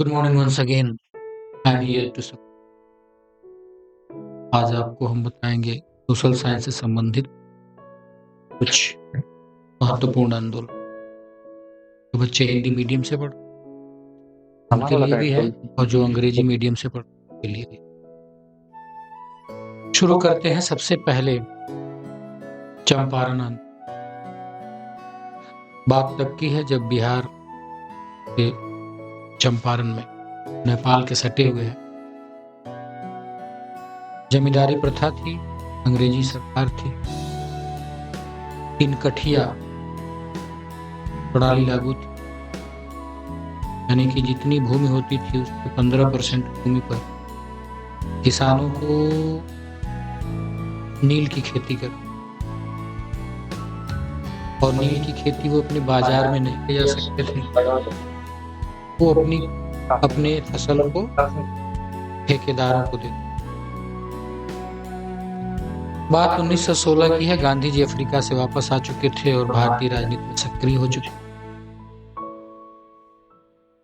Good morning once again. I am here to आज आपको हम बताएंगे सोशल साइंस से संबंधित कुछ महत्वपूर्ण आंदोलन जो बच्चे हिंदी मीडियम से पढ़ उनके लिए भी है और जो अंग्रेजी मीडियम से पढ़ के लिए भी। शुरू करते हैं सबसे पहले चंपारण आंदोलन। बात तब की है जब बिहार के चंपारण में नेपाल के सटे हुए है जमींदारी प्रथा थी, अंग्रेजी सरकार थी, तीन कठिया प्रणाली लागू थी, यानी कि जितनी भूमि होती थी उसके 15% भूमि पर किसानों को नील की खेती कर और नील की खेती वो अपने बाजार में नहीं ले जा सकते थे, वो अपने फसल को ठेकेदारों को देते। बात 1916 की है। गांधी जी अफ्रीका से वापस आ चुके थे और भारतीय राजनीति में सक्रिय हो चुके।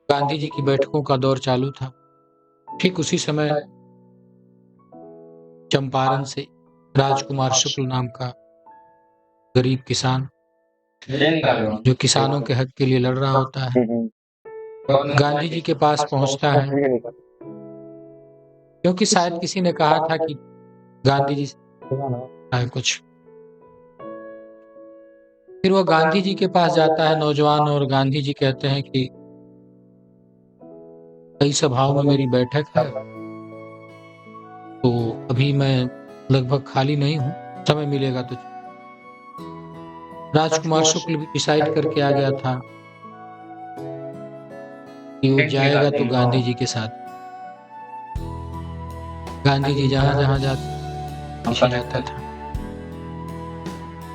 गांधी जी की बैठकों का दौर चालू था। ठीक उसी समय चंपारण से राजकुमार शुक्ल नाम का गरीब किसान जो किसानों के हक के लिए लड़ रहा होता है, गांधी जी के पास पहुंचता है, क्योंकि शायद किसी ने कहा था कि गांधी जी है कुछ। फिर वो गांधी जी के पास जाता है नौजवान, और गांधी जी कहते हैं कि कई सभाओं में मेरी बैठक है, तो अभी मैं लगभग खाली नहीं हूँ, समय मिलेगा तो। राजकुमार शुक्ल भी डिसाइड करके आ गया था कि वो जाएगा तो गांधी जी के साथ। गांधी जी जहां जहां जाता था।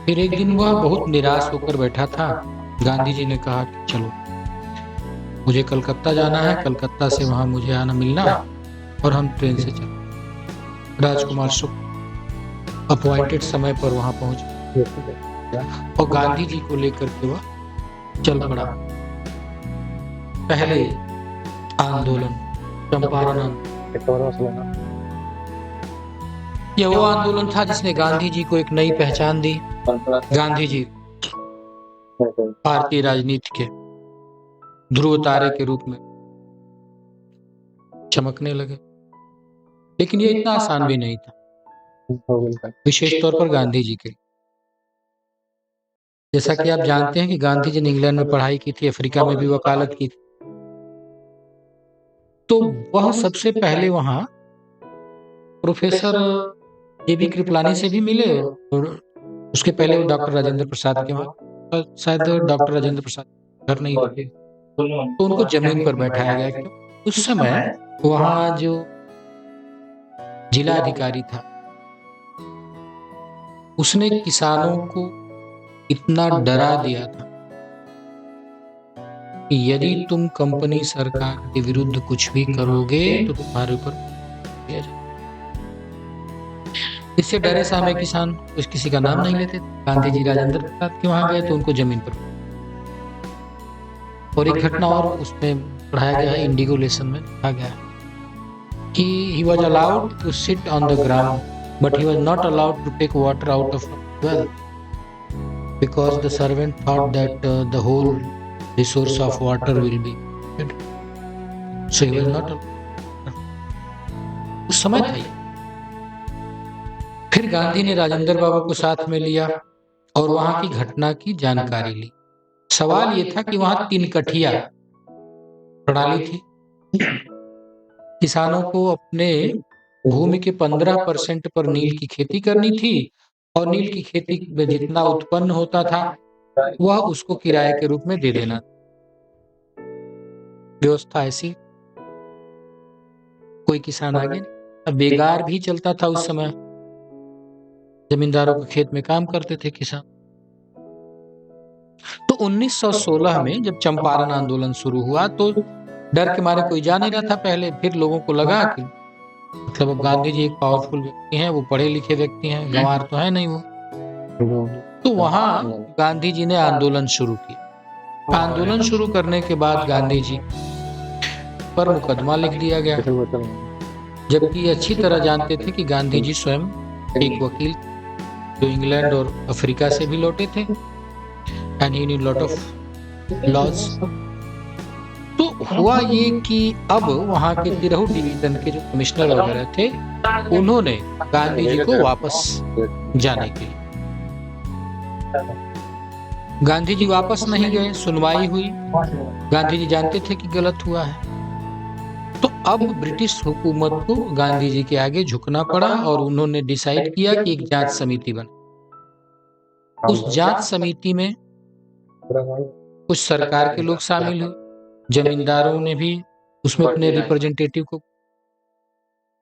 फिर एक दिन वह बहुत निराश होकर बैठा था। गांधी जी ने कहा कि चलो मुझे कलकत्ता जाना है, कलकत्ता से वहां मुझे आना मिलना और हम ट्रेन से चले। राजकुमार शुक्ल अपॉइंटेड समय पर वहां पहुंचे और गांधी जी को लेकर के वह चल पड़ा। पहले आंदोलन चंपारण आंदोलन, यह वो आंदोलन था जिसने गांधी जी को एक नई पहचान दी। गांधी जी भारतीय राजनीति के ध्रुव तारे के रूप में चमकने लगे। लेकिन ये इतना आसान भी नहीं था, विशेष तौर पर गांधी जी के। जैसा कि आप जानते हैं कि गांधी जी ने इंग्लैंड में पढ़ाई की थी, अफ्रीका में भी वकालत की थी, तो वह सबसे पहले वहां प्रोफेसर जेबी कृपलानी से भी मिले, और उसके पहले वो डॉक्टर राजेंद्र प्रसाद के वहां, शायद डॉक्टर राजेंद्र प्रसाद घर नहीं थे, तो उनको जमीन पर बैठाया गया। क्यों? उस समय वहां जो जिला अधिकारी था उसने किसानों को इतना डरा दिया था कि यदि तुम कंपनी सरकार के विरुद्ध कुछ भी करोगे तो तुम्हारे ऊपर किया जाएगा। इससे डरे सामे किसान कुछ किसी का नाम नहीं लेते। गांधी जी राजेंद्र प्रसाद के वहां गए तो उनको जमीन पर। और एक घटना और उसमें पढ़ाया गया है, इंडिगो लेसन में लिखा गया है कि he was allowed to sit on the ground but he was not allowed to take water out of a well because the servant thought that the whole resource of water will be dead. So he was not allowed. उस समय था ये। फिर गांधी ने राजेंद्र बाबू को साथ में लिया और वहां की घटना की जानकारी ली। सवाल ये था कि वहां तीन कठिया प्रणाली थी। किसानों को अपने भूमि के 15% पर नील की खेती करनी थी और नील की खेती में जितना उत्पन्न होता था वह उसको किराए के रूप में दे देना। व्यवस्था ऐसी, कोई किसान आगे नहीं। बेगार भी चलता था उस समय, जमींदारों के खेत में काम करते थे किसान। तो 1916 में जब चंपारण आंदोलन शुरू हुआ तो डर के मारे कोई जा नहीं रहा था पहले। फिर लोगों को लगा कि मतलब अब गांधी जी एक पावरफुल व्यक्ति हैं, वो पढ़े लिखे व्यक्ति हैं, गंवार तो है नहीं वो। तो वहां गांधी जी ने आंदोलन शुरू किया। आंदोलन शुरू करने के बाद गांधी जी पर मुकदमा लिख दिया गया, जबकि अच्छी तरह जानते थे कि गांधी जी स्वयं एक वकील जो इंग्लैंड और अफ्रीका से भी लौटे थे, and he knew lot of laws. तो हुआ ये कि अब वहां के तिरहु डिवीजन के जो कमिश्नर वगैरह थे, उन्होंने गांधी जी को वापस जाने के लिए, गांधी जी वापस नहीं गए। सुनवाई हुई, गांधी जी जानते थे कि गलत हुआ है, तो अब ब्रिटिश हुकूमत को गांधी जी के आगे झुकना पड़ा और उन्होंने डिसाइड किया कि एक जांच समिति बने। उस जांच समिति में कुछ सरकार के लोग शामिल हुए, जमींदारों ने भी उसमें अपने रिप्रेजेंटेटिव को,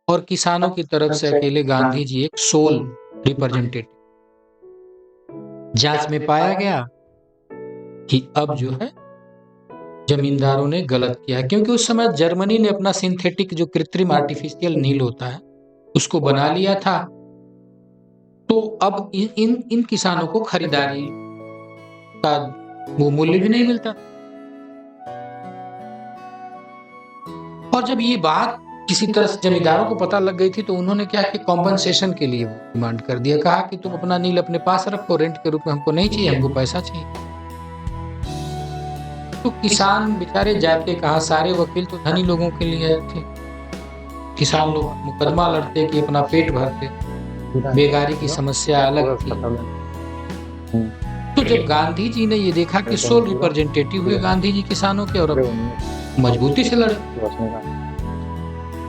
और किसानों की तरफ से अकेले गांधी जी एक सोल रिप्रेजेंटेटिव। जांच में पाया गया कि अब जो है जमींदारों ने गलत किया है, क्योंकि उस समय जर्मनी ने अपना सिंथेटिक जो कृत्रिम आर्टिफिशियल नील होता है उसको बना लिया था। तो अब इन किसानों को खरीदारी का वो मूल्य भी नहीं मिलता। और जब ये बात किसी तरह से जमींदारों को पता लग गई थी, तो उन्होंने क्या कि कॉम्पनसेशन के लिए डिमांड कर दिया, कहा कि तुम अपना नील अपने पास रखो, रेंट के रूप में हमको नहीं चाहिए, हमको पैसा चाहिए। तो किसान बेचारे जाते कहाँ, सारे वकील तो धनी लोगों के लिए थे, किसान लोग मुकदमा लड़ते कि अपना पेट भरते, बेगारी की समस्या अलग थी। तो जब गांधी जी ने ये देखा कि सोल रिप्रेजेंटेटिव हुए गांधी जी किसानों के, और मजबूती से लड़े,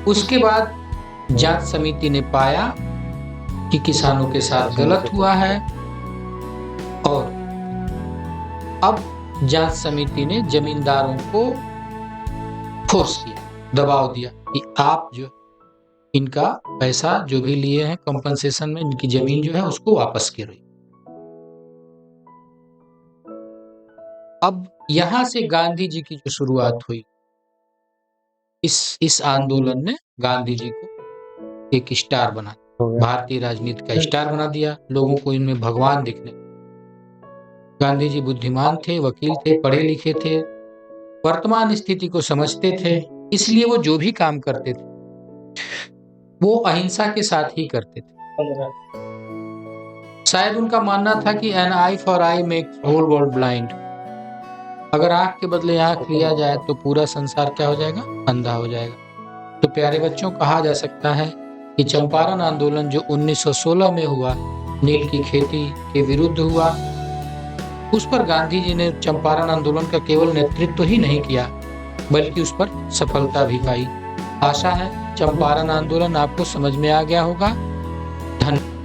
उसके बाद जांच समिति ने पाया कि किसानों के साथ गलत हुआ है, और अब जांच समिति ने जमींदारों को फोर्स किया, दबाव दिया कि आप जो इनका पैसा जो भी लिए हैं कंपनसेशन में, इनकी जमीन जो है उसको वापस करो। अब यहां से गांधी जी की जो शुरुआत हुई, इस आंदोलन ने गांधी जी को एक स्टार बना, भारतीय राजनीति का स्टार बना दिया, लोगों को इनमें भगवान दिखने। गांधी जी बुद्धिमान थे, वकील थे, पढ़े लिखे थे, वर्तमान स्थिति को समझते थे, इसलिए वो जो भी काम करते थे वो अहिंसा के साथ ही करते थे। शायद उनका मानना था कि an eye for eye makes whole world blind, अगर आंख के बदले आंख लिया जाए तो पूरा संसार क्या हो जाएगा, अंधा हो जाएगा। तो प्यारे बच्चों, कहा जा सकता है कि चंपारण आंदोलन जो 1916 में हुआ, नील की खेती के विरुद्ध हुआ, उस पर गांधी जी ने चंपारण आंदोलन का केवल नेतृत्व ही नहीं किया, बल्कि उस पर सफलता भी पाई। आशा है चंपारण आंदोलन आपको समझ में आ गया होगा। धन्यवाद।